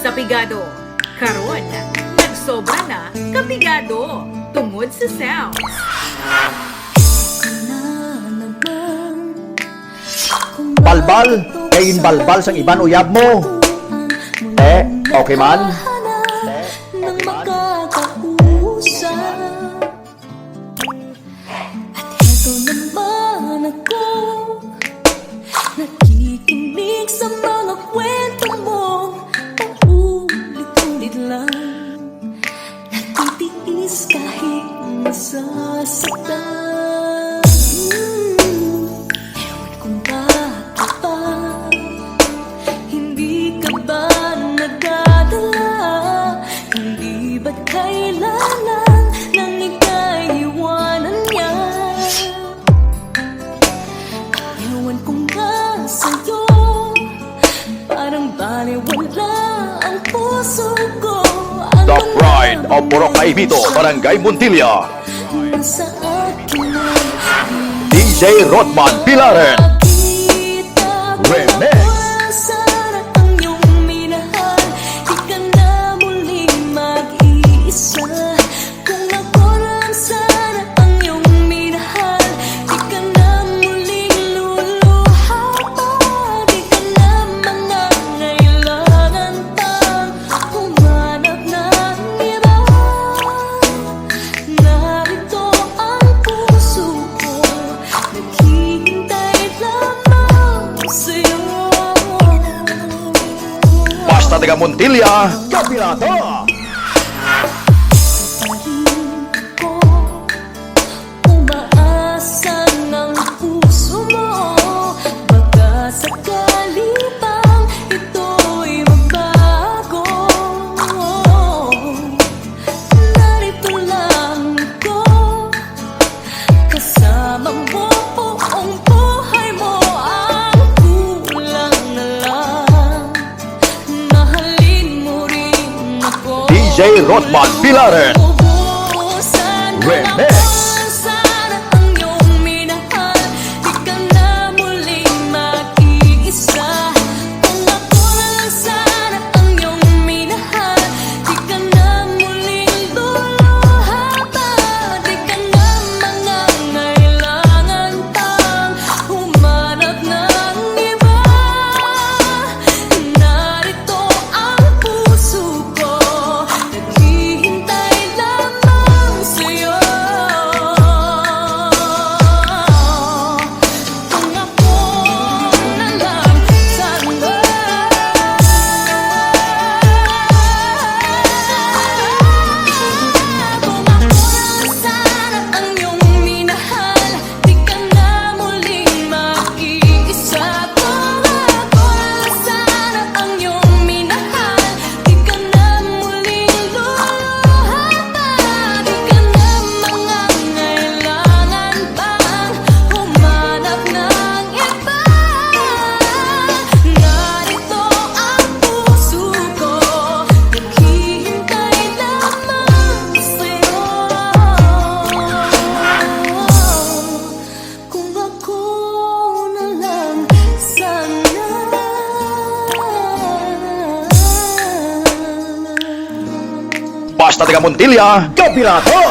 sa pigado. Karon, nagsobra na kapigado tungod sa sounds. Balbal, kayin balbal sang iban uyab mo. Okay man? Nang makakausap. At heto naman ako, nakikinig sa mga kwento mo. Paulit-ulit lang, natitiis kahit masasaktan. Ewan kung bakit ba hindi ka ba nagdadala? Hindi ba't kailangan nang ika'y iwanan niya? Ewan ko nga sa'yo, parang baliwala ang puso ko. The Pride of Boracay Bito, Barangay Montilla. Nasa akin ay DJ Rodman Pilaren. Remix. sana ang iyong minahal. Di ka na muling mag-iisa. Kung ako lang sana ang iyong minahal, di ka na muling luluha pa. Di ka na mangangailangan pang humanap ng iba. Narito ang puso ko, naghihintay lamang sa'yo. Basta taga Montilla, Kapilado. Tahimik ko, umaasa ng puso mo. Baka sakali pang ito'y magbago. Narito lang ako, kasama mo buong buhay mo. Ang kulang na lang, mahalin mo rin ako. DJ Rodman Pilaren. Remix. Sana ang iyong minahal, di ka na muling mag-iisa. Kung ako lang sana ang iyong minahal, di ka na muling luluha pa. Di ka na mangangailangan pang humanap ng iba. Narito ang puso ko, naghihintay lamang sa'yo. Kung ako na lang sana. Kung ako lang sana ang iyong minahal, di ka na muling mag-iisa. Kung ako lang sana ang iyong minahal, di ka na muling luluha pa. Di ka na mangangailangan pang humanap ng iba. Narito ang puso ko, naghihintay lamang sa'yo. Kung ako na lang sana. Basta taga Montilla, Kapilado.